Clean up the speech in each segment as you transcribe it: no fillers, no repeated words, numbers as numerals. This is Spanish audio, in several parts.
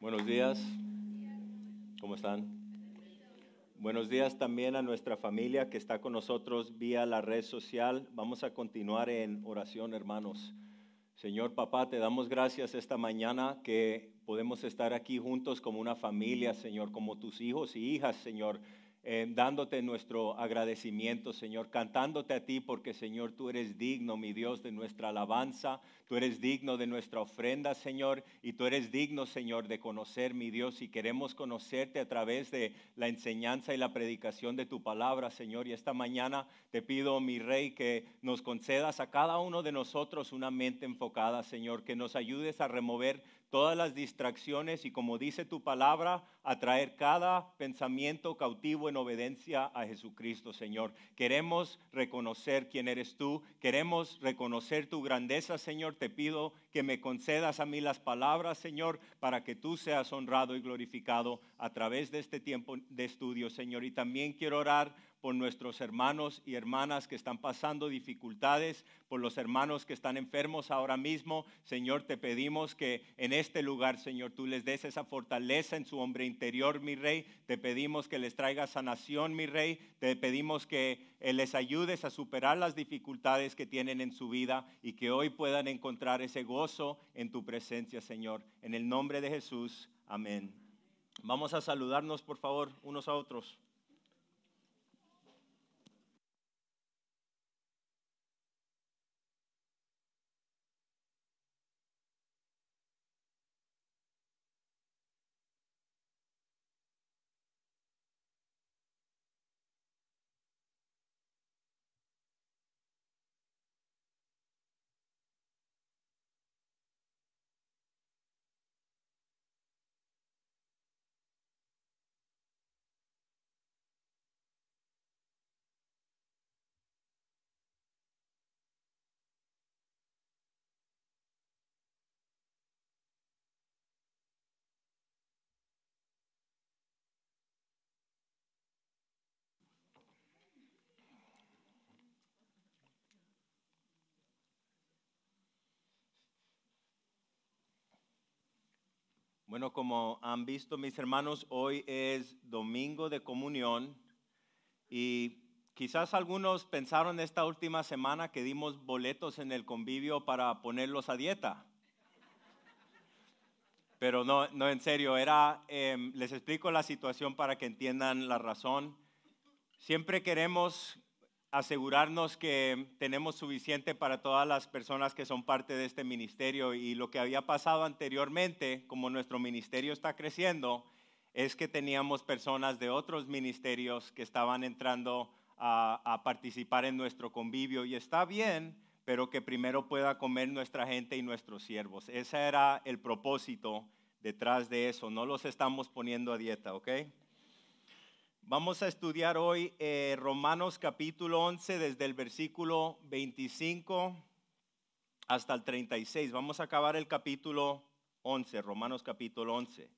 Buenos días, ¿cómo están? Buenos días también a nuestra familia que está con nosotros vía la red social. Vamos a continuar en oración, hermanos. Señor Papá, te damos gracias esta mañana que podemos estar aquí juntos como una familia, Señor, como tus hijos y hijas, Señor, dándote nuestro agradecimiento, Señor, cantándote a ti porque, Señor, tú eres digno, mi Dios, de nuestra alabanza, tú eres digno de nuestra ofrenda, Señor, y tú eres digno, Señor, de conocer, mi Dios, y queremos conocerte a través de la enseñanza y la predicación de tu palabra, Señor, y esta mañana te pido, mi Rey, que nos concedas a cada uno de nosotros una mente enfocada, Señor, que nos ayudes a remover todas las distracciones y, como dice tu palabra, a traer cada pensamiento cautivo en obediencia a Jesucristo, Señor. Queremos reconocer quién eres tú, queremos reconocer tu grandeza, Señor. Te pido que me concedas a mí las palabras, Señor, para que tú seas honrado y glorificado a través de este tiempo de estudio, Señor. Y también quiero orar por nuestros hermanos y hermanas que están pasando dificultades, por los hermanos que están enfermos ahora mismo. Señor, te pedimos que en este lugar, Señor, tú les des esa fortaleza en su hombre interior, mi Rey. Te pedimos que les traigas sanación, mi Rey. Te pedimos que les ayudes a superar las dificultades que tienen en su vida y que hoy puedan encontrar ese gozo en tu presencia, Señor. En el nombre de Jesús, amén. Vamos a saludarnos, por favor, unos a otros. Bueno, como han visto mis hermanos, hoy es domingo de comunión y quizás algunos pensaron esta última semana que dimos boletos en el convivio para ponerlos a dieta. Pero no, en serio, les explico la situación para que entiendan la razón. Siempre queremos asegurarnos que tenemos suficiente para todas las personas que son parte de este ministerio, y lo que había pasado anteriormente, como nuestro ministerio está creciendo, es que teníamos personas de otros ministerios que estaban entrando a participar en nuestro convivio, y está bien, pero que primero pueda comer nuestra gente y nuestros siervos. Ese era el propósito detrás de eso. No los estamos poniendo a dieta, ¿ok? Vamos a estudiar hoy Romanos capítulo 11 desde el versículo 25 hasta el 36. Vamos a acabar el capítulo 11, Romanos capítulo 11.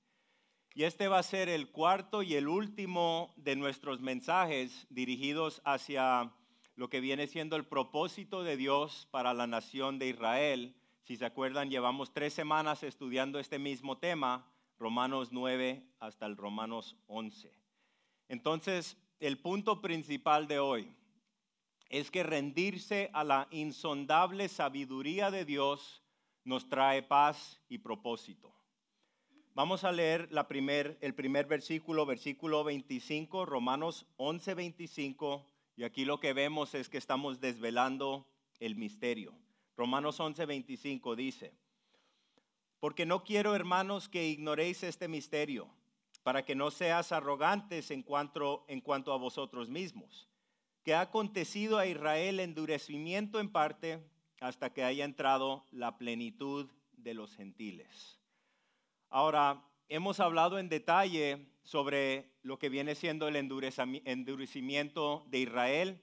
Y este va a ser el cuarto y el último de nuestros mensajes dirigidos hacia lo que viene siendo el propósito de Dios para la nación de Israel. Si se acuerdan, llevamos 3 semanas estudiando este mismo tema, Romanos 9 hasta el Romanos 11. Entonces, el punto principal de hoy es que rendirse a la insondable sabiduría de Dios nos trae paz y propósito. Vamos a leer el primer versículo, versículo 25, Romanos 11, 25, y aquí lo que vemos es que estamos desvelando el misterio. Romanos 11, 25 dice: porque no quiero, hermanos, que ignoréis este misterio, para que no seas arrogantes en cuanto a vosotros mismos, que ha acontecido a Israel endurecimiento en parte hasta que haya entrado la plenitud de los gentiles. Ahora, hemos hablado en detalle sobre lo que viene siendo el endurecimiento de Israel,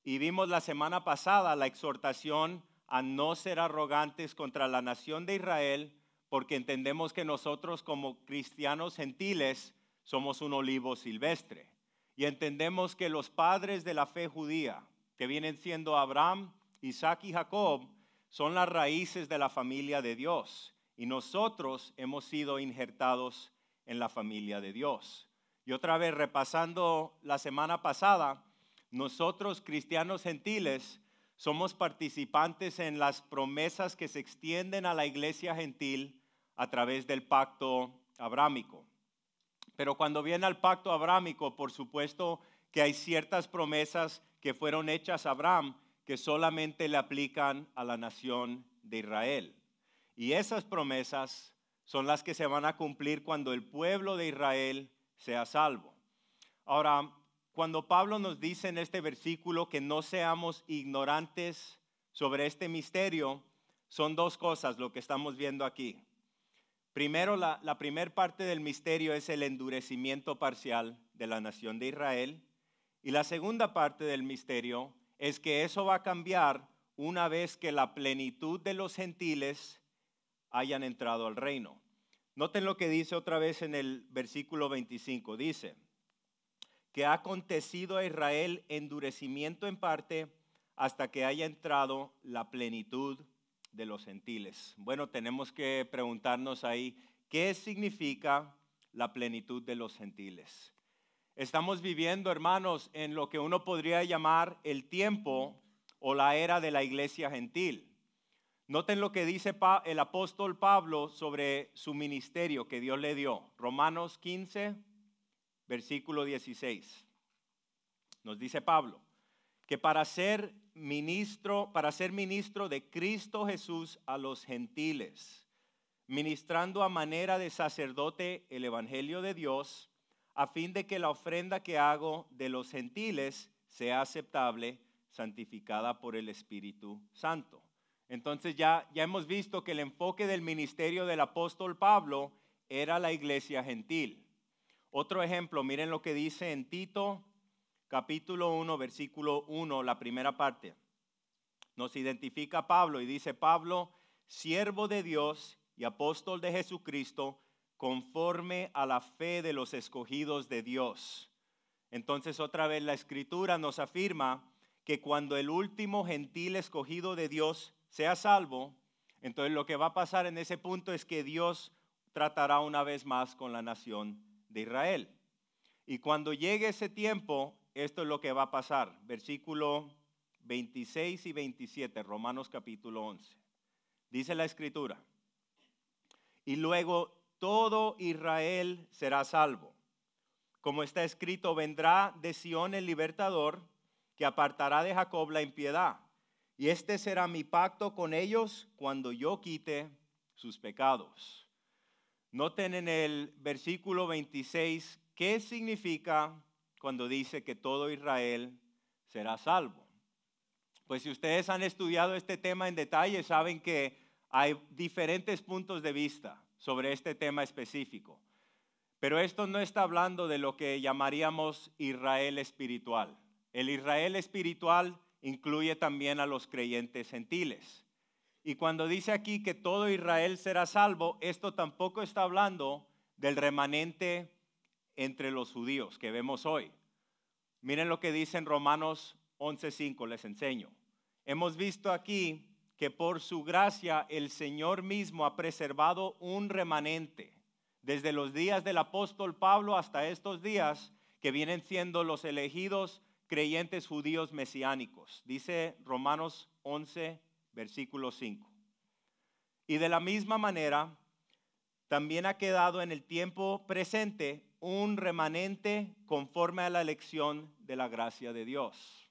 y vimos la semana pasada la exhortación a no ser arrogantes contra la nación de Israel, porque entendemos que nosotros como cristianos gentiles somos un olivo silvestre. Y entendemos que los padres de la fe judía, que vienen siendo Abraham, Isaac y Jacob, son las raíces de la familia de Dios. y nosotros hemos sido injertados en la familia de Dios. Y otra vez, repasando la semana pasada, nosotros cristianos gentiles somos participantes en las promesas que se extienden a la iglesia gentil a través del pacto abrámico. Pero cuando viene al pacto abrámico, por supuesto que hay ciertas promesas que fueron hechas a Abraham que solamente le aplican a la nación de Israel. Y esas promesas son las que se van a cumplir cuando el pueblo de Israel sea salvo. Ahora, cuando Pablo nos dice en este versículo que no seamos ignorantes sobre este misterio, son dos cosas lo que estamos viendo aquí. Primero, la primera parte del misterio es el endurecimiento parcial de la nación de Israel. Y la segunda parte del misterio es que eso va a cambiar una vez que la plenitud de los gentiles hayan entrado al reino. Noten lo que dice otra vez en el versículo 25. Dice que ha acontecido a Israel endurecimiento en parte hasta que haya entrado la plenitud de los gentiles. Bueno, tenemos que preguntarnos ahí, ¿qué significa la plenitud de los gentiles? Estamos viviendo, hermanos, en lo que uno podría llamar el tiempo o la era de la iglesia gentil. Noten lo que dice el apóstol Pablo sobre su ministerio que Dios le dio. Romanos 15, versículo 16. Nos dice Pablo que para ser ministro de Cristo Jesús a los gentiles, ministrando a manera de sacerdote el evangelio de Dios, a fin de que la ofrenda que hago de los gentiles sea aceptable, santificada por el Espíritu Santo. Entonces ya hemos visto que el enfoque del ministerio del apóstol Pablo era la iglesia gentil. Otro ejemplo, miren lo que dice en Tito, capítulo 1, versículo 1, la primera parte. Nos identifica Pablo y dice: Pablo, siervo de Dios y apóstol de Jesucristo, conforme a la fe de los escogidos de Dios. Entonces otra vez la escritura nos afirma que cuando el último gentil escogido de Dios sea salvo, entonces lo que va a pasar en ese punto es que Dios tratará una vez más con la nación de Israel. Y cuando llegue ese tiempo, esto es lo que va a pasar. Versículo 26 y 27, Romanos capítulo 11. Dice la escritura: y luego todo Israel será salvo. Como está escrito, vendrá de Sión el libertador, que apartará de Jacob la impiedad. Y este será mi pacto con ellos cuando yo quite sus pecados. Noten en el versículo 26 qué significa cuando dice que todo Israel será salvo. Pues si ustedes han estudiado este tema en detalle, saben que hay diferentes puntos de vista sobre este tema específico. Pero esto no está hablando de lo que llamaríamos Israel espiritual. El Israel espiritual incluye también a los creyentes gentiles. Y cuando dice aquí que todo Israel será salvo, esto tampoco está hablando del remanente entre los judíos que vemos hoy. Miren lo que dice en Romanos 11:5, les enseño. Hemos visto aquí que por su gracia el Señor mismo ha preservado un remanente desde los días del apóstol Pablo hasta estos días, que vienen siendo los elegidos creyentes judíos mesiánicos. Dice Romanos 11, versículo 5. Y de la misma manera, también ha quedado en el tiempo presente un remanente conforme a la elección de la gracia de Dios.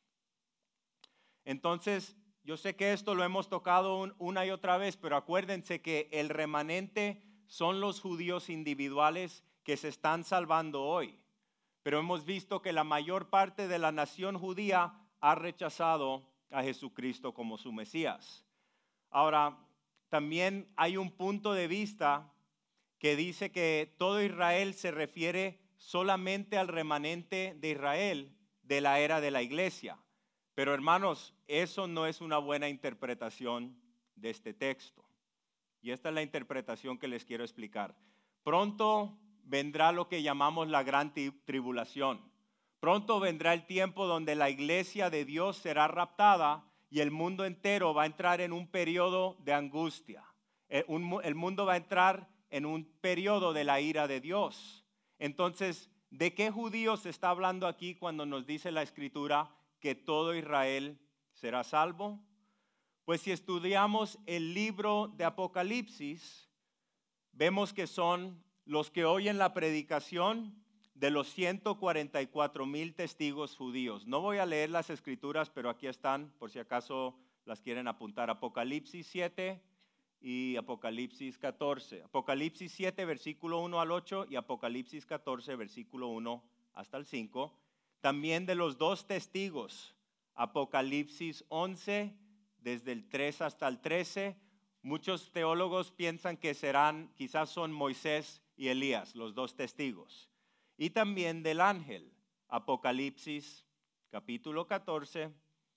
Entonces, yo sé que esto lo hemos tocado una y otra vez, pero acuérdense que el remanente son los judíos individuales que se están salvando hoy. Pero hemos visto que la mayor parte de la nación judía ha rechazado a Jesucristo como su Mesías. Ahora, también hay un punto de vista que dice que todo Israel se refiere solamente al remanente de Israel de la era de la iglesia. Pero hermanos, eso no es una buena interpretación de este texto. Y esta es la interpretación que les quiero explicar. Pronto vendrá lo que llamamos la gran tribulación. Pronto vendrá el tiempo donde la iglesia de Dios será raptada y el mundo entero va a entrar en un periodo de angustia. El mundo va a entrar en un periodo de la ira de Dios. Entonces, ¿de qué judíos se está hablando aquí cuando nos dice la Escritura que todo Israel será salvo? Pues si estudiamos el libro de Apocalipsis, vemos que son los que oyen la predicación de los 144,000 testigos judíos. No voy a leer las escrituras, pero aquí están, por si acaso las quieren apuntar. Apocalipsis 7 y Apocalipsis 14. Apocalipsis 7, versículo 1 al 8 y Apocalipsis 14, versículo 1 hasta el 5. También de los dos testigos, Apocalipsis 11, desde el 3 hasta el 13. Muchos teólogos piensan que quizás son Moisés y Elías, los dos testigos. Y también del ángel, Apocalipsis capítulo 14,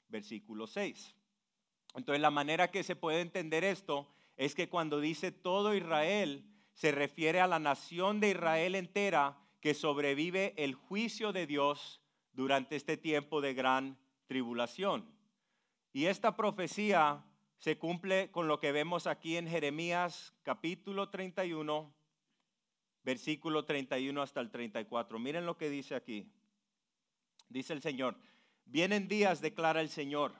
versículo 6. Entonces la manera que se puede entender esto es que cuando dice todo Israel, se refiere a la nación de Israel entera que sobrevive el juicio de Dios durante este tiempo de gran tribulación. Y esta profecía se cumple con lo que vemos aquí en Jeremías capítulo 31, versículo 31 hasta el 34. Miren lo que dice aquí. Dice el Señor: vienen días, declara el Señor,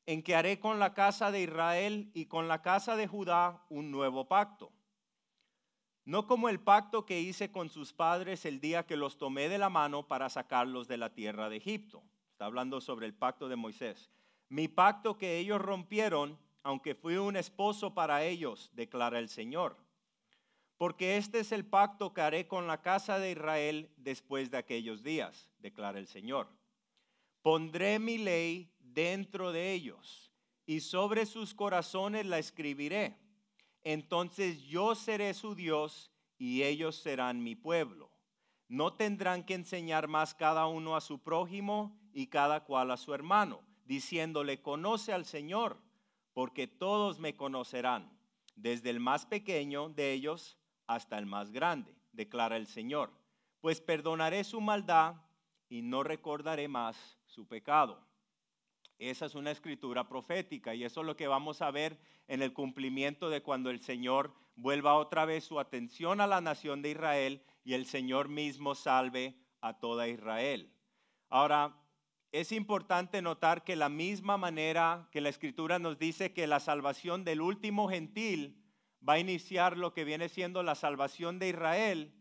en que haré con la casa de Israel y con la casa de Judá un nuevo pacto. No como el pacto que hice con sus padres el día que los tomé de la mano para sacarlos de la tierra de Egipto. Está hablando sobre el pacto de Moisés. Mi pacto que ellos rompieron, aunque fui un esposo para ellos, declara el Señor. Porque este es el pacto que haré con la casa de Israel después de aquellos días, declara el Señor. Pondré mi ley dentro de ellos y sobre sus corazones la escribiré. Entonces yo seré su Dios y ellos serán mi pueblo. No tendrán que enseñar más cada uno a su prójimo y cada cual a su hermano, diciéndole: conoce al Señor, porque todos me conocerán, desde el más pequeño de ellos hasta el más grande, declara el Señor. Pues perdonaré su maldad y no recordaré más su pecado. Esa es una escritura profética y eso es lo que vamos a ver en el cumplimiento de cuando el Señor vuelva otra vez su atención a la nación de Israel y el Señor mismo salve a toda Israel. Ahora, es importante notar que la misma manera que la escritura nos dice que la salvación del último gentil va a iniciar lo que viene siendo la salvación de Israel,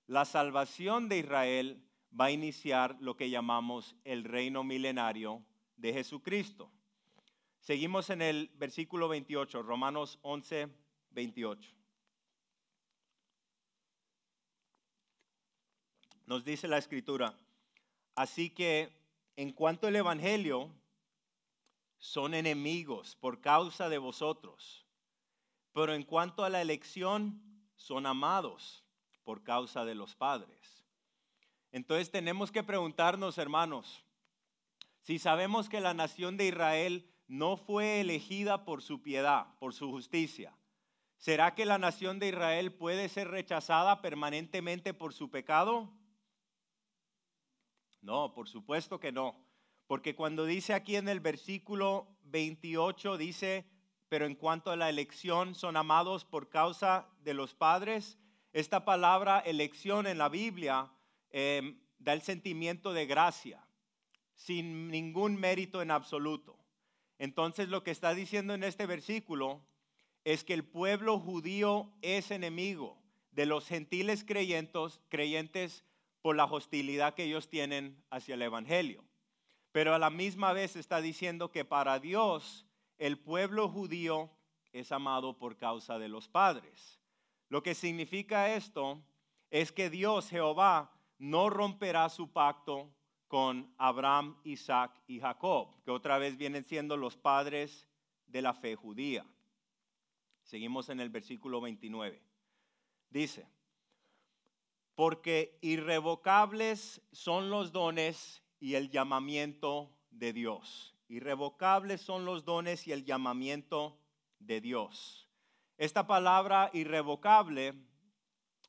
la salvación de Israel va a iniciar lo que llamamos el reino milenario de Jesucristo. Seguimos en el versículo 28, Romanos 11, 28. Nos dice la escritura: así que en cuanto al evangelio, son enemigos por causa de vosotros, pero en cuanto a la elección, son amados por causa de los padres. Entonces tenemos que preguntarnos, hermanos, si sabemos que la nación de Israel no fue elegida por su piedad, por su justicia, ¿será que la nación de Israel puede ser rechazada permanentemente por su pecado? No, por supuesto que no. Porque cuando dice aquí en el versículo 28, dice: pero en cuanto a la elección son amados por causa de los padres. Esta palabra elección en la Biblia da el sentimiento de gracia, sin ningún mérito en absoluto. Entonces lo que está diciendo en este versículo es que el pueblo judío es enemigo de los gentiles creyentes por la hostilidad que ellos tienen hacia el evangelio. Pero a la misma vez está diciendo que para Dios el pueblo judío es amado por causa de los padres. Lo que significa esto es que Dios, Jehová, no romperá su pacto con Abraham, Isaac y Jacob, que otra vez vienen siendo los padres de la fe judía. Seguimos en el versículo 29. Dice: porque irrevocables son los dones y el llamamiento de Dios. Irrevocables son los dones y el llamamiento de Dios. Esta palabra irrevocable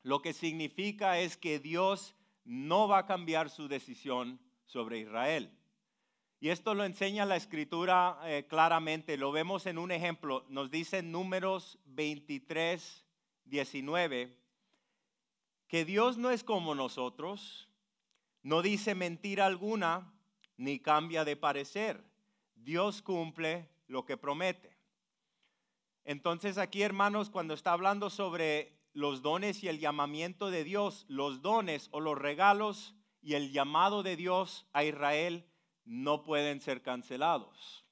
lo que significa es que Dios no va a cambiar su decisión sobre Israel. Y esto lo enseña la Escritura claramente. Lo vemos en un ejemplo. Nos dice en Números 23, 19, que Dios no es como nosotros, no dice mentira alguna, ni cambia de parecer. Dios cumple lo que promete. Entonces aquí, hermanos, cuando está hablando sobre los dones y el llamamiento de Dios, los dones o los regalos y el llamado de Dios a Israel no pueden ser cancelados.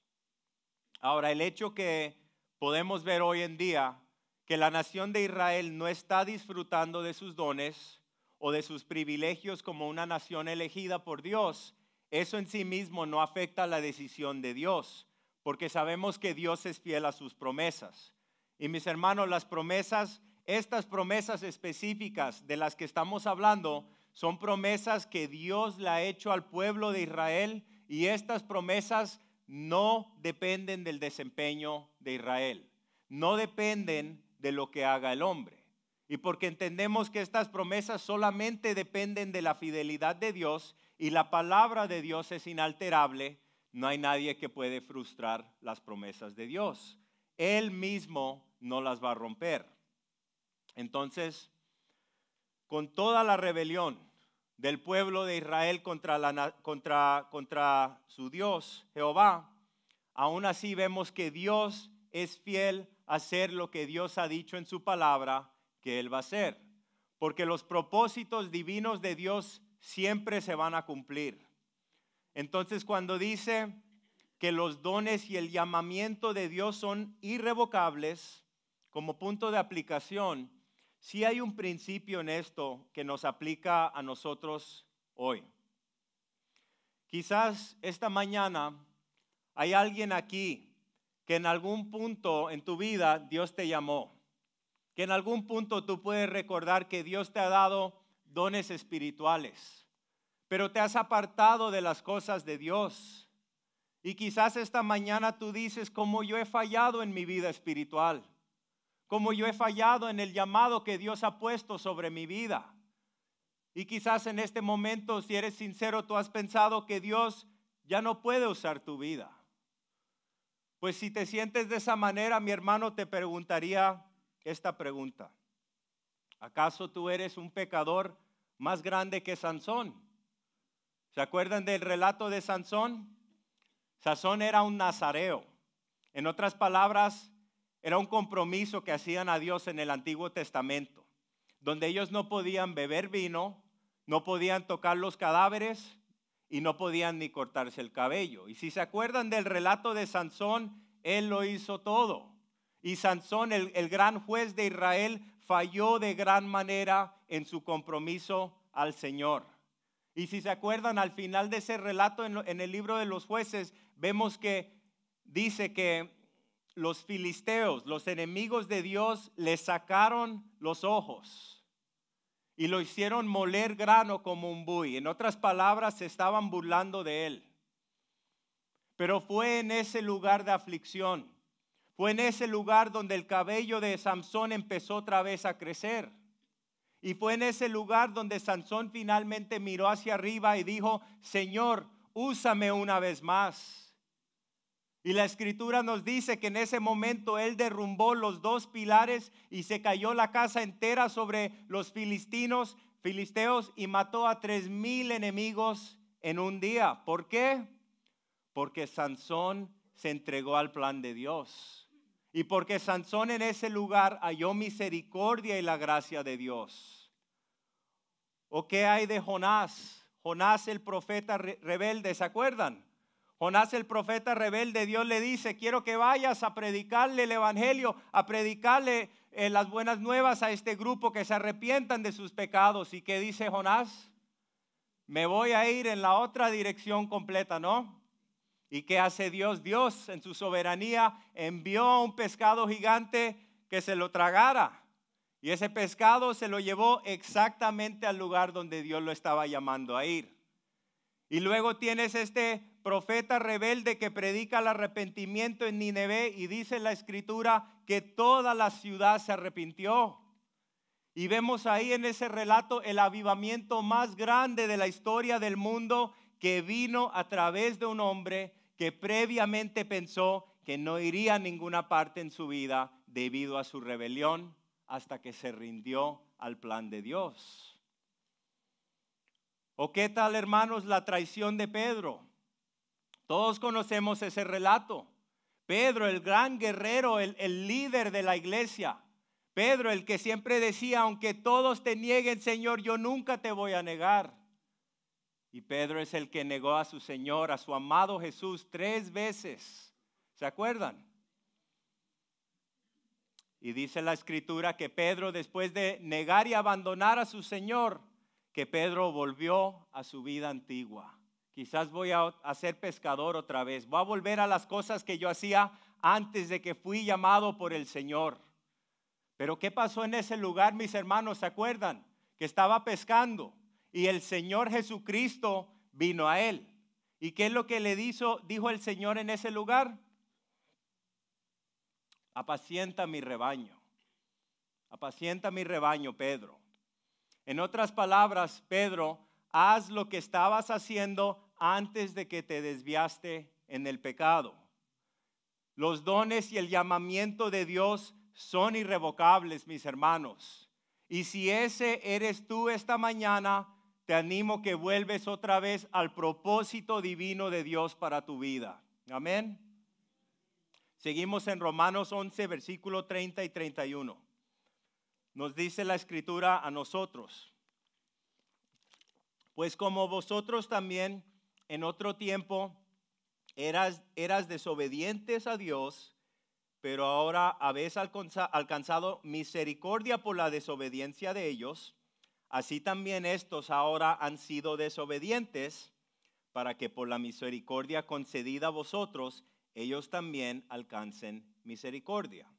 Ahora, el hecho que podemos ver hoy en día que la nación de Israel no está disfrutando de sus dones o de sus privilegios como una nación elegida por Dios, eso en sí mismo no afecta la decisión de Dios, porque sabemos que Dios es fiel a sus promesas. Y mis hermanos, las promesas, estas promesas específicas de las que estamos hablando, son promesas que Dios le ha hecho al pueblo de Israel, y estas promesas no dependen del desempeño de Israel, no dependen de lo que haga el hombre. Y porque entendemos que estas promesas solamente dependen de la fidelidad de Dios y la palabra de Dios es inalterable, no hay nadie que puede frustrar las promesas de Dios. Él mismo no las va a romper. Entonces, con toda la rebelión del pueblo de Israel contra su Dios, Jehová, aún así vemos que Dios es fiel a hacer lo que Dios ha dicho en su palabra que Él va a hacer. Porque los propósitos divinos de Dios siempre se van a cumplir. Entonces, cuando dice que los dones y el llamamiento de Dios son irrevocables, como punto de aplicación, sí hay un principio en esto que nos aplica a nosotros hoy. Quizás esta mañana hay alguien aquí que en algún punto en tu vida Dios te llamó, que en algún punto tú puedes recordar que Dios te ha dado dones espirituales, pero te has apartado de las cosas de Dios. Y quizás esta mañana tú dices, como yo he fallado en mi vida espiritual, como yo he fallado en el llamado que Dios ha puesto sobre mi vida. Y quizás en este momento, si eres sincero, tú has pensado que Dios ya no puede usar tu vida. Pues si te sientes de esa manera, mi hermano, te preguntaría esta pregunta. ¿Acaso tú eres un pecador más grande que Sansón? ¿Se acuerdan del relato de Sansón? Sansón era un nazareo. En otras palabras, era un compromiso que hacían a Dios en el Antiguo Testamento, donde ellos no podían beber vino, no podían tocar los cadáveres y no podían ni cortarse el cabello. Y si se acuerdan del relato de Sansón, él lo hizo todo. Y Sansón, el gran juez de Israel, falló de gran manera en su compromiso al Señor. Y si se acuerdan, al final de ese relato en el libro de los jueces, vemos que dice que los filisteos, los enemigos de Dios, le sacaron los ojos y lo hicieron moler grano como un buey. En otras palabras, se estaban burlando de él. Pero fue en ese lugar de aflicción, fue en ese lugar donde el cabello de Sansón empezó otra vez a crecer. Y fue en ese lugar donde Sansón finalmente miró hacia arriba y dijo, Señor, úsame una vez más. Y la Escritura nos dice que en ese momento él derrumbó los dos pilares y se cayó la casa entera sobre los filisteos y mató a 3,000 enemigos en un día. ¿Por qué? Porque Sansón se entregó al plan de Dios. Y porque Sansón en ese lugar halló misericordia y la gracia de Dios. ¿O qué hay de Jonás? Jonás el profeta rebelde, ¿se acuerdan? Jonás el profeta rebelde, Dios le dice, quiero que vayas a predicarle el evangelio, a predicarle las buenas nuevas a este grupo que se arrepientan de sus pecados. ¿Y qué dice Jonás? Me voy a ir en la otra dirección completa, ¿no? ¿Y qué hace Dios? Dios en su soberanía envió un pescado gigante que se lo tragara. Y ese pescado se lo llevó exactamente al lugar donde Dios lo estaba llamando a ir. Y luego tienes este profeta rebelde que predica el arrepentimiento en Nínive y dice la Escritura que toda la ciudad se arrepintió. Y vemos ahí en ese relato el avivamiento más grande de la historia del mundo que vino a través de un hombre que previamente pensó que no iría a ninguna parte en su vida debido a su rebelión hasta que se rindió al plan de Dios. ¿O qué tal, hermanos, la traición de Pedro? Todos conocemos ese relato. Pedro, el gran guerrero, el líder de la iglesia. Pedro, el que siempre decía, aunque todos te nieguen, Señor, yo nunca te voy a negar. Y Pedro es el que negó a su Señor, a su amado Jesús 3 veces. ¿Se acuerdan? Y dice la Escritura que Pedro, después de negar y abandonar a su Señor, que Pedro volvió a su vida antigua. Quizás voy a ser pescador otra vez. Voy a volver a las cosas que yo hacía antes de que fui llamado por el Señor. Pero ¿qué pasó en ese lugar, mis hermanos? ¿Se acuerdan? Que estaba pescando y el Señor Jesucristo vino a él. ¿Y qué es lo que le dijo el Señor en ese lugar? Apacienta mi rebaño. Apacienta mi rebaño, Pedro. En otras palabras, Pedro, haz lo que estabas haciendo antes de que te desviaste en el pecado. Los dones y el llamamiento de Dios son irrevocables, mis hermanos. Y si ese eres tú esta mañana, te animo que vuelves otra vez al propósito divino de Dios para tu vida. Amén. Seguimos en Romanos 11, versículo 30 y 31. Nos dice la Escritura a nosotros: pues como vosotros también en otro tiempo eras desobedientes a Dios, pero ahora habéis alcanzado misericordia por la desobediencia de ellos, así también estos ahora han sido desobedientes, para que por la misericordia concedida a vosotros, ellos también alcancen misericordia.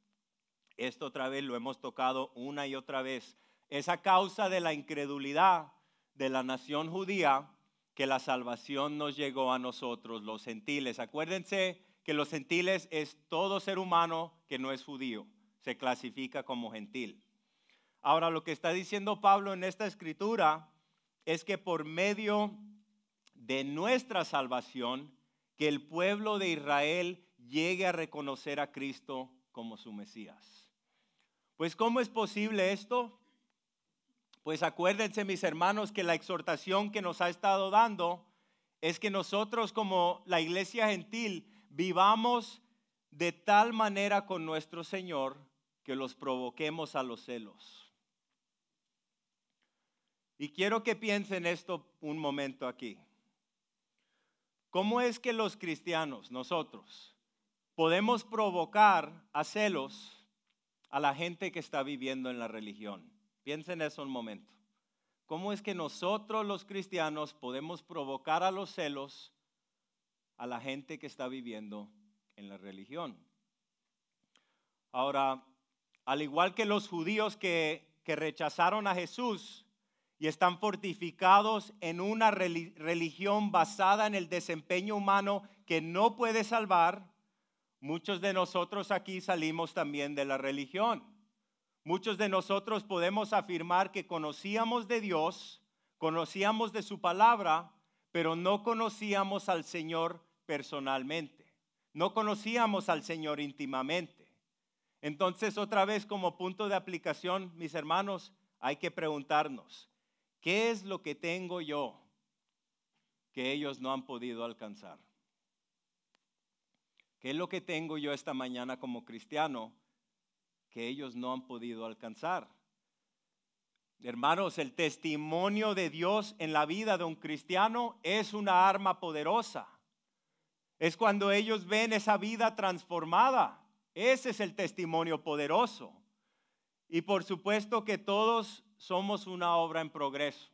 Esto otra vez lo hemos tocado una y otra vez. Es a causa de la incredulidad de la nación judía que la salvación nos llegó a nosotros, los gentiles. Acuérdense que los gentiles es todo ser humano que no es judío, se clasifica como gentil. Ahora, lo que está diciendo Pablo en esta escritura es que por medio de nuestra salvación, que el pueblo de Israel llegue a reconocer a Cristo como su Mesías. Pues, ¿cómo es posible esto? Pues acuérdense, mis hermanos, que la exhortación que nos ha estado dando es que nosotros, como la iglesia gentil, vivamos de tal manera con nuestro Señor que los provoquemos a los celos. Y quiero que piensen esto un momento aquí. ¿Cómo es que los cristianos, nosotros, podemos provocar a celos a la gente que está viviendo en la religión? Piensen eso un momento. ¿Cómo es que nosotros los cristianos podemos provocar a los celos a la gente que está viviendo en la religión? Ahora, al igual que los judíos que rechazaron a Jesús y están fortificados en una religión basada en el desempeño humano que no puede salvar, muchos de nosotros aquí salimos también de la religión. Muchos de nosotros podemos afirmar que conocíamos de Dios, conocíamos de su palabra, pero no conocíamos al Señor personalmente. No conocíamos al Señor íntimamente. Entonces, otra vez como punto de aplicación, mis hermanos, hay que preguntarnos, ¿qué es lo que tengo yo que ellos no han podido alcanzar? ¿Qué es lo que tengo yo esta mañana como cristiano que ellos no han podido alcanzar? Hermanos, el testimonio de Dios en la vida de un cristiano es una arma poderosa. Es cuando ellos ven esa vida transformada. Ese es el testimonio poderoso. Y por supuesto que todos somos una obra en progreso.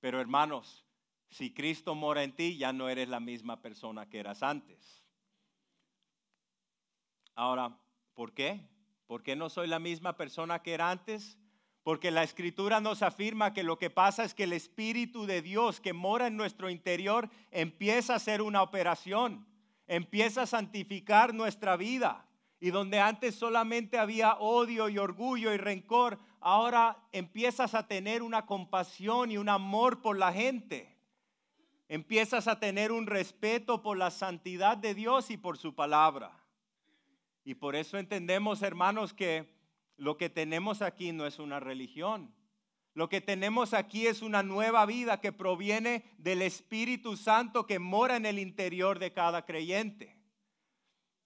Pero hermanos, si Cristo mora en ti, ya no eres la misma persona que eras antes. Ahora, ¿por qué? ¿Por qué no soy la misma persona que era antes? Porque la Escritura nos afirma que lo que pasa es que el Espíritu de Dios que mora en nuestro interior empieza a hacer una operación, empieza a santificar nuestra vida. Y donde antes solamente había odio y orgullo y rencor, ahora empiezas a tener una compasión y un amor por la gente. empiezas a tener un respeto por la santidad de Dios y por su palabra. Y por eso entendemos, hermanos, que lo que tenemos aquí no es una religión. Lo que tenemos aquí es una nueva vida que proviene del Espíritu Santo que mora en el interior de cada creyente.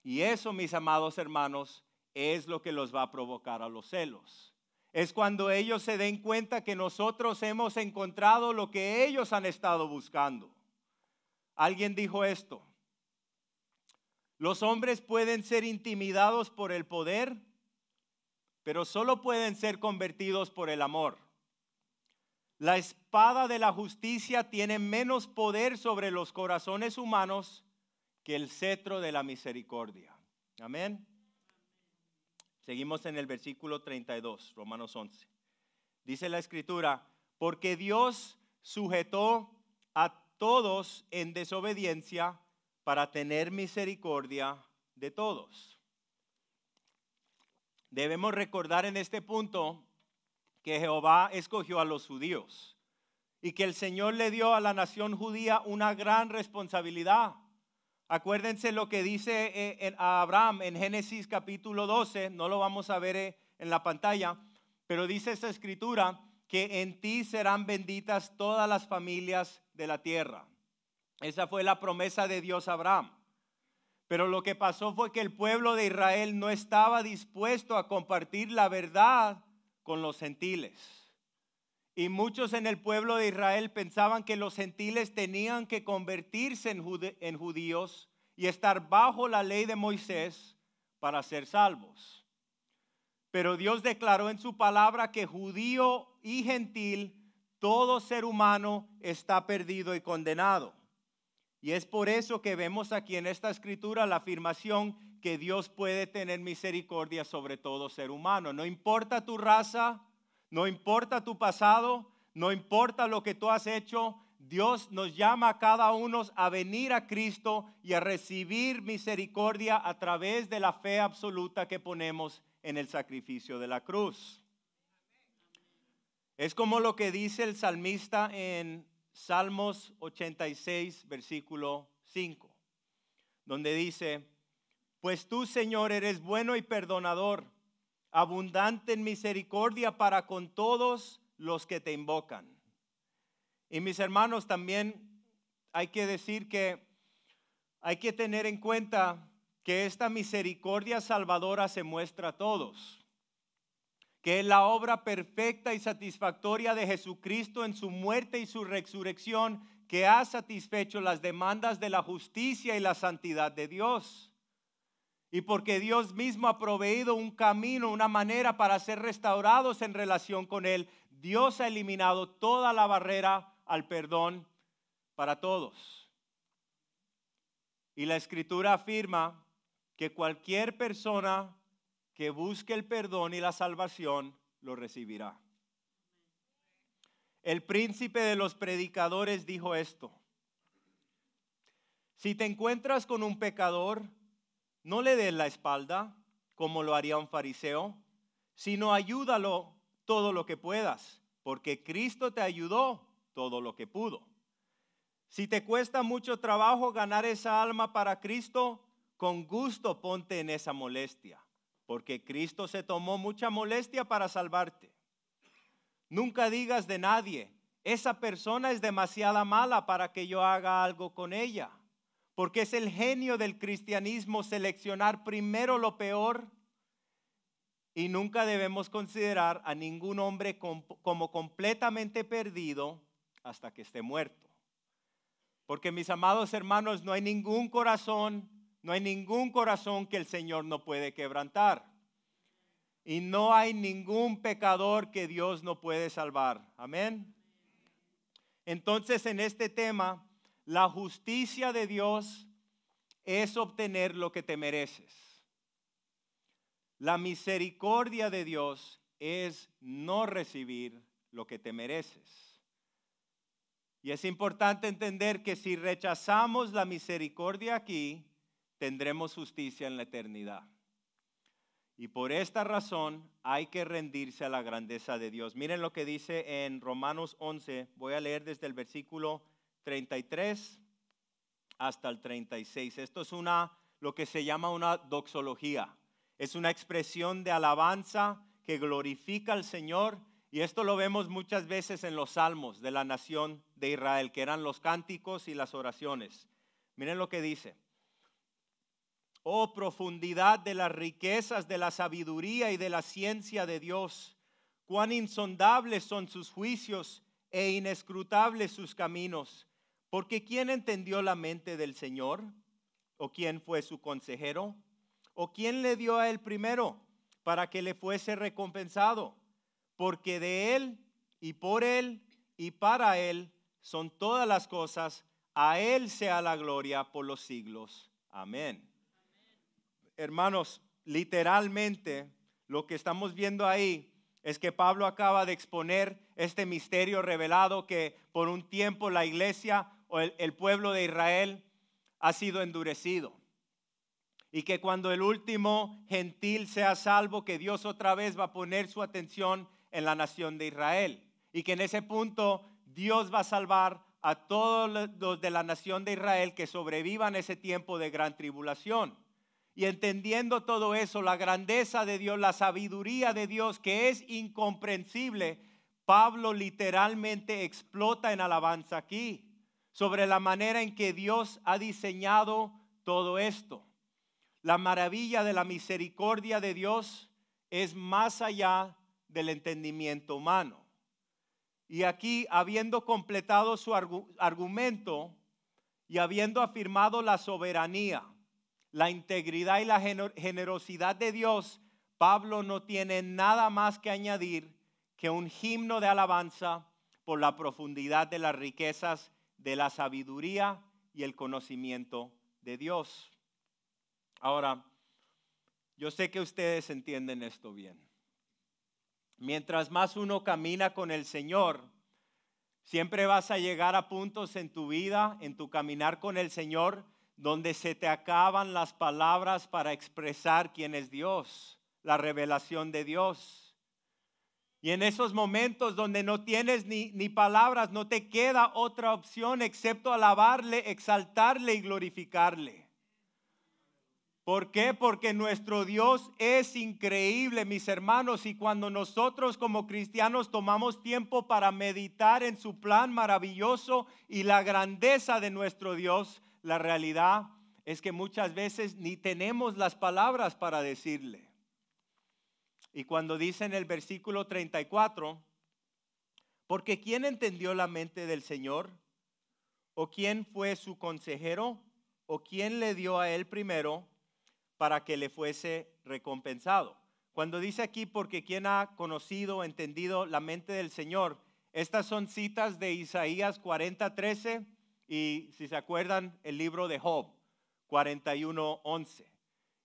Y eso, mis amados hermanos, es lo que los va a provocar a los celos. Es cuando ellos se den cuenta que nosotros hemos encontrado lo que ellos han estado buscando. Alguien dijo esto: los hombres pueden ser intimidados por el poder, pero solo pueden ser convertidos por el amor. La espada de la justicia tiene menos poder sobre los corazones humanos que el cetro de la misericordia. Amén. Seguimos en el versículo 32, Romanos 11. Dice la Escritura: porque Dios sujetó a todos en desobediencia para tener misericordia de todos. Debemos recordar en este punto que Jehová escogió a los judíos y que el Señor le dio a la nación judía una gran responsabilidad. Acuérdense lo que dice a Abraham en Génesis capítulo 12, no lo vamos a ver en la pantalla, pero dice esta escritura que en ti serán benditas todas las familias de la tierra. Esa fue la promesa de Dios a Abraham. Pero lo que pasó fue que el pueblo de Israel no estaba dispuesto a compartir la verdad con los gentiles. Y muchos en el pueblo de Israel pensaban que los gentiles tenían que convertirse en judíos y estar bajo la ley de Moisés para ser salvos. Pero Dios declaró en su palabra que judío y gentil, todo ser humano está perdido y condenado. Y es por eso que vemos aquí en esta escritura la afirmación que Dios puede tener misericordia sobre todo ser humano. No importa tu raza, no importa tu pasado, no importa lo que tú has hecho, Dios nos llama a cada uno a venir a Cristo y a recibir misericordia a través de la fe absoluta que ponemos en el sacrificio de la cruz. Es como lo que dice el salmista en Salmos 86, versículo 5, donde dice: pues tú, Señor, eres bueno y perdonador, abundante en misericordia para con todos los que te invocan. Y mis hermanos, también hay que decir que hay que tener en cuenta que esta misericordia salvadora se muestra a todos, que es la obra perfecta y satisfactoria de Jesucristo en su muerte y su resurrección, que ha satisfecho las demandas de la justicia y la santidad de Dios. Y porque Dios mismo ha proveído un camino, una manera para ser restaurados en relación con Él, Dios ha eliminado toda la barrera al perdón para todos. Y la Escritura afirma que cualquier persona que busque el perdón y la salvación lo recibirá. El príncipe de los predicadores dijo esto: si te encuentras con un pecador, no le des la espalda como lo haría un fariseo, sino ayúdalo todo lo que puedas, porque Cristo te ayudó todo lo que pudo. Si te cuesta mucho trabajo ganar esa alma para Cristo, con gusto ponte en esa molestia, porque Cristo se tomó mucha molestia para salvarte. Nunca digas de nadie: esa persona es demasiado mala para que yo haga algo con ella. Porque es el genio del cristianismo seleccionar primero lo peor, y nunca debemos considerar a ningún hombre como completamente perdido hasta que esté muerto. Porque, mis amados hermanos, no hay ningún corazón que el Señor no puede quebrantar. Y no hay ningún pecador que Dios no puede salvar. Amén. Entonces, en este tema, la justicia de Dios es obtener lo que te mereces. La misericordia de Dios es no recibir lo que te mereces. Y es importante entender que si rechazamos la misericordia aquí, tendremos justicia en la eternidad. Y por esta razón hay que rendirse a la grandeza de Dios. Miren lo que dice en Romanos 11, voy a leer desde el versículo 33 hasta el 36. Esto es lo que se llama una doxología. Es una expresión de alabanza que glorifica al Señor, y esto lo vemos muchas veces en los salmos de la nación de Israel, que eran los cánticos y las oraciones. Miren lo que dice. Oh, profundidad de las riquezas de la sabiduría y de la ciencia de Dios. Cuán insondables son sus juicios e inescrutables sus caminos. Porque ¿quién entendió la mente del Señor? ¿O quién fue su consejero? ¿O quién le dio a él primero para que le fuese recompensado? Porque de él y por él y para él son todas las cosas. A él sea la gloria por los siglos. Amén. Hermanos, literalmente lo que estamos viendo ahí es que Pablo acaba de exponer este misterio revelado que por un tiempo la iglesia o el pueblo de Israel ha sido endurecido. Y que cuando el último gentil sea salvo, que Dios otra vez va a poner su atención en la nación de Israel. Y que en ese punto Dios va a salvar a todos los de la nación de Israel que sobrevivan ese tiempo de gran tribulación. Y entendiendo todo eso, la grandeza de Dios, la sabiduría de Dios, que es incomprensible, Pablo literalmente explota en alabanza aquí sobre la manera en que Dios ha diseñado todo esto. La maravilla de la misericordia de Dios es más allá del entendimiento humano. Y aquí, habiendo completado su argumento y habiendo afirmado la soberanía, la integridad y la generosidad de Dios, Pablo no tiene nada más que añadir que un himno de alabanza por la profundidad de las riquezas de la sabiduría y el conocimiento de Dios. Ahora, yo sé que ustedes entienden esto bien. Mientras más uno camina con el Señor, siempre vas a llegar a puntos en tu vida, en tu caminar con el Señor, donde se te acaban las palabras para expresar quién es Dios, la revelación de Dios. Y en esos momentos donde no tienes ni palabras, no te queda otra opción excepto alabarle, exaltarle y glorificarle. ¿Por qué? Porque nuestro Dios es increíble, mis hermanos, y cuando nosotros como cristianos tomamos tiempo para meditar en su plan maravilloso y la grandeza de nuestro Dios, la realidad es que muchas veces ni tenemos las palabras para decirle. Y cuando dice en el versículo 34, porque ¿quién entendió la mente del Señor? ¿O quién fue su consejero? ¿O quién le dio a él primero para que le fuese recompensado? Cuando dice aquí, porque ¿quién ha conocido, entendido la mente del Señor? Estas son citas de Isaías 40:13 y, si se acuerdan, el libro de Job 41:11.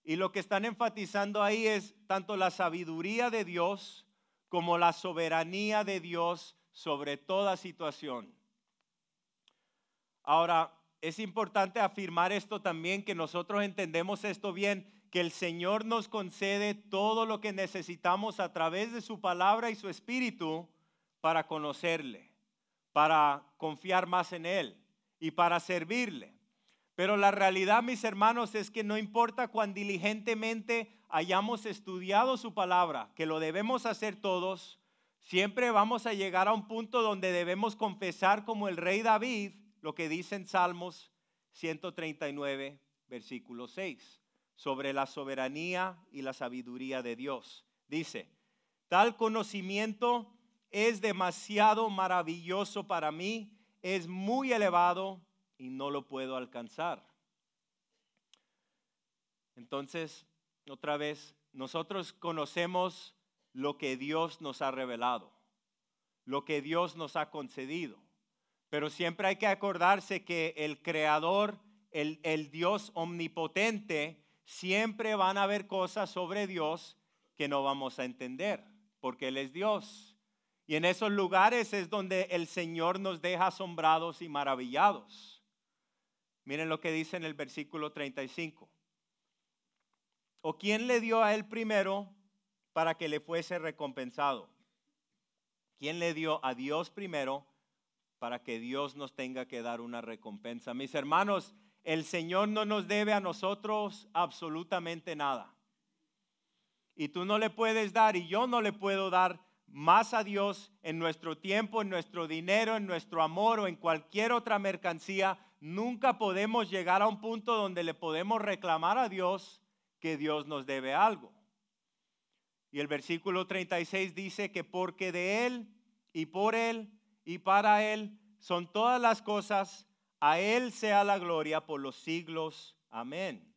Y lo que están enfatizando ahí es tanto la sabiduría de Dios como la soberanía de Dios sobre toda situación. Ahora, es importante afirmar esto también, que nosotros entendemos esto bien, que el Señor nos concede todo lo que necesitamos a través de su palabra y su espíritu para conocerle, para confiar más en Él y para servirle. Pero la realidad, mis hermanos, es que no importa cuán diligentemente hayamos estudiado su palabra, que lo debemos hacer todos, siempre vamos a llegar a un punto donde debemos confesar como el rey David, lo que dice en Salmos 139, versículo 6, sobre la soberanía y la sabiduría de Dios. Dice, tal conocimiento es demasiado maravilloso para mí, es muy elevado y no lo puedo alcanzar. Entonces, otra vez, nosotros conocemos lo que Dios nos ha revelado, lo que Dios nos ha concedido. Pero siempre hay que acordarse que el Creador, el Dios omnipotente, siempre van a haber cosas sobre Dios que no vamos a entender, porque Él es Dios. Y en esos lugares es donde el Señor nos deja asombrados y maravillados. Miren lo que dice en el versículo 35. ¿O quién le dio a él primero para que le fuese recompensado? ¿Quién le dio a Dios primero para que Dios nos tenga que dar una recompensa. Mis hermanos, el Señor no nos debe a nosotros absolutamente nada. Y tú no le puedes dar y yo no le puedo dar más a Dios en nuestro tiempo, en nuestro dinero, en nuestro amor o en cualquier otra mercancía. Nunca podemos llegar a un punto donde le podemos reclamar a Dios que Dios nos debe algo. Y el versículo 36 dice que porque de Él y por Él y para Él son todas las cosas, a Él sea la gloria por los siglos. Amén.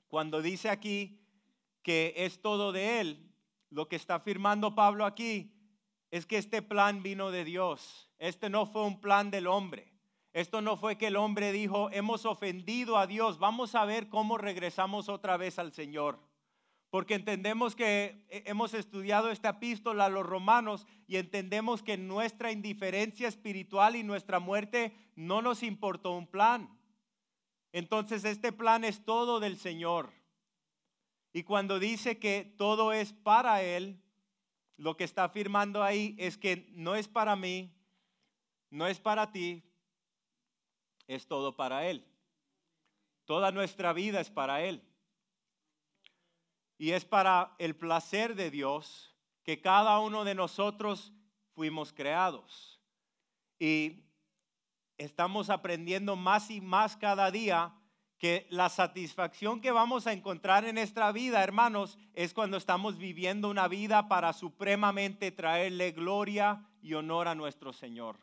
Cuando dice aquí que es todo de Él, lo que está afirmando Pablo aquí es que este plan vino de Dios. Este no fue un plan del hombre. Esto no fue que el hombre dijo, hemos ofendido a Dios, vamos a ver cómo regresamos otra vez al Señor. Porque entendemos que hemos estudiado esta epístola a los romanos y entendemos que nuestra indiferencia espiritual y nuestra muerte no nos importó un plan. Entonces este plan es todo del Señor. Y cuando dice que todo es para Él, lo que está afirmando ahí es que no es para mí, no es para ti, es todo para Él. Toda nuestra vida es para Él. Y es para el placer de Dios que cada uno de nosotros fuimos creados. Y estamos aprendiendo más y más cada día que la satisfacción que vamos a encontrar en nuestra vida, hermanos, es cuando estamos viviendo una vida para supremamente traerle gloria y honor a nuestro Señor.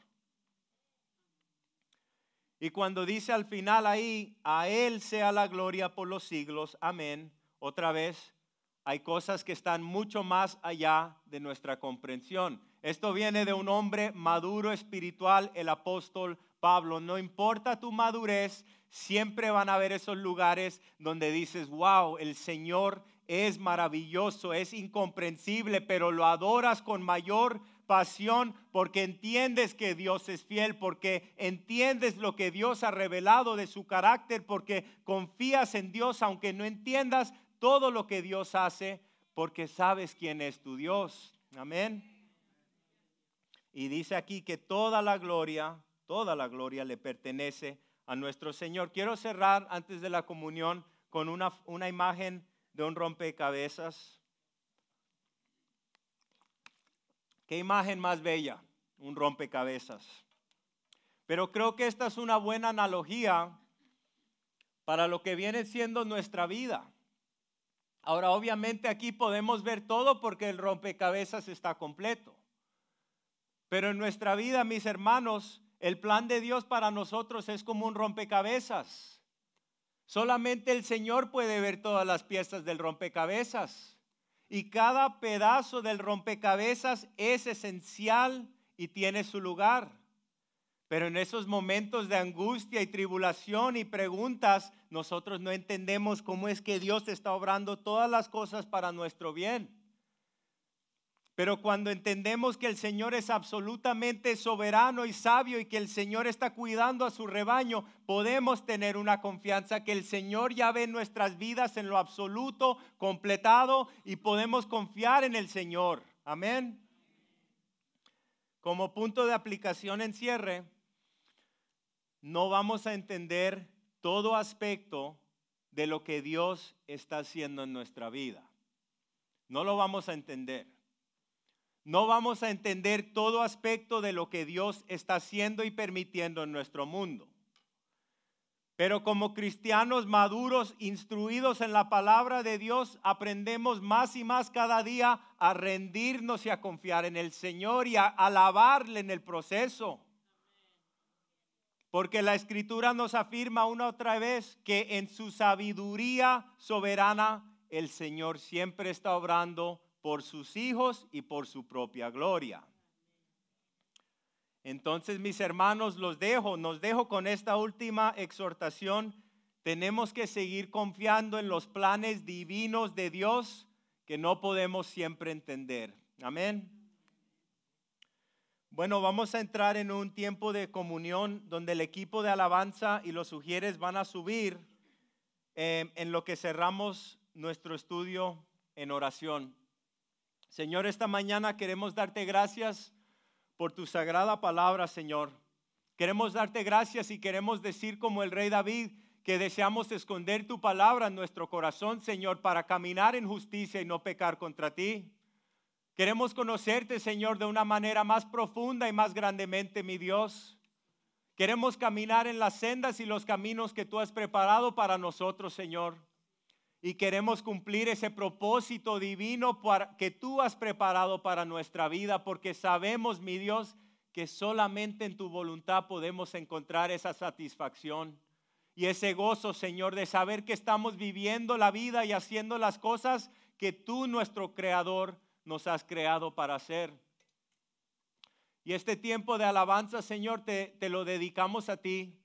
Y cuando dice al final ahí, a Él sea la gloria por los siglos, amén, otra vez, hay cosas que están mucho más allá de nuestra comprensión. Esto viene de un hombre maduro espiritual, el apóstol Pablo. No importa tu madurez, siempre van a haber esos lugares donde dices, wow, el Señor es maravilloso, es incomprensible, pero lo adoras con mayor pasión porque entiendes que Dios es fiel, porque entiendes lo que Dios ha revelado de su carácter, porque confías en Dios aunque no entiendas todo lo que Dios hace, porque sabes quién es tu Dios. Amén. Y dice aquí que toda la gloria le pertenece a nuestro Señor. Quiero cerrar antes de la comunión con una imagen de un rompecabezas. ¿Qué imagen más bella? Un rompecabezas. Pero creo que esta es una buena analogía para lo que viene siendo nuestra vida. Ahora, obviamente aquí podemos ver todo porque el rompecabezas está completo. Pero en nuestra vida, mis hermanos, el plan de Dios para nosotros es como un rompecabezas. Solamente el Señor puede ver todas las piezas del rompecabezas. Y cada pedazo del rompecabezas es esencial y tiene su lugar. Pero en esos momentos de angustia y tribulación y preguntas, nosotros no entendemos cómo es que Dios está obrando todas las cosas para nuestro bien. Pero cuando entendemos que el Señor es absolutamente soberano y sabio y que el Señor está cuidando a su rebaño, podemos tener una confianza que el Señor ya ve nuestras vidas en lo absoluto, completado, y podemos confiar en el Señor. Amén. Como punto de aplicación en cierre, no vamos a entender todo aspecto de lo que Dios está haciendo en nuestra vida. No lo vamos a entender. No vamos a entender todo aspecto de lo que Dios está haciendo y permitiendo en nuestro mundo. Pero como cristianos maduros, instruidos en la palabra de Dios, aprendemos más y más cada día a rendirnos y a confiar en el Señor y a alabarle en el proceso. Porque la Escritura nos afirma una otra vez que en su sabiduría soberana el Señor siempre está obrando por sus hijos y por su propia gloria. Entonces, mis hermanos, nos dejo con esta última exhortación. Tenemos que seguir confiando en los planes divinos de Dios que no podemos siempre entender. Amén. Bueno, vamos a entrar en un tiempo de comunión donde el equipo de alabanza y los ujieres van a subir en lo que cerramos nuestro estudio en oración. Señor, esta mañana queremos darte gracias por tu sagrada palabra, Señor. Queremos darte gracias y queremos decir como el rey David que deseamos esconder tu palabra en nuestro corazón, Señor, para caminar en justicia y no pecar contra ti. Queremos conocerte, Señor, de una manera más profunda y más grandemente, mi Dios. Queremos caminar en las sendas y los caminos que tú has preparado para nosotros, Señor. Y queremos cumplir ese propósito divino que tú has preparado para nuestra vida, porque sabemos, mi Dios, que solamente en tu voluntad podemos encontrar esa satisfacción y ese gozo, Señor, de saber que estamos viviendo la vida y haciendo las cosas que tú, nuestro Creador, nos has creado para hacer. Y este tiempo de alabanza, Señor, te lo dedicamos a ti.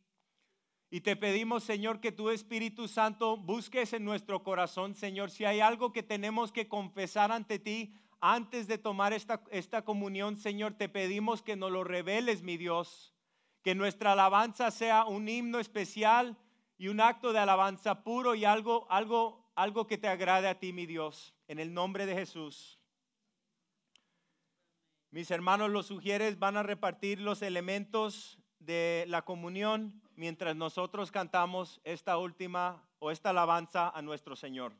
Y te pedimos, Señor, que tu Espíritu Santo busques en nuestro corazón, Señor, si hay algo que tenemos que confesar ante ti antes de tomar esta comunión, Señor, te pedimos que nos lo reveles, mi Dios. Que nuestra alabanza sea un himno especial y un acto de alabanza puro y algo que te agrade a ti, mi Dios. En el nombre de Jesús. Mis hermanos, los sugieres van a repartir los elementos de la comunión mientras nosotros cantamos esta última o esta alabanza a nuestro Señor.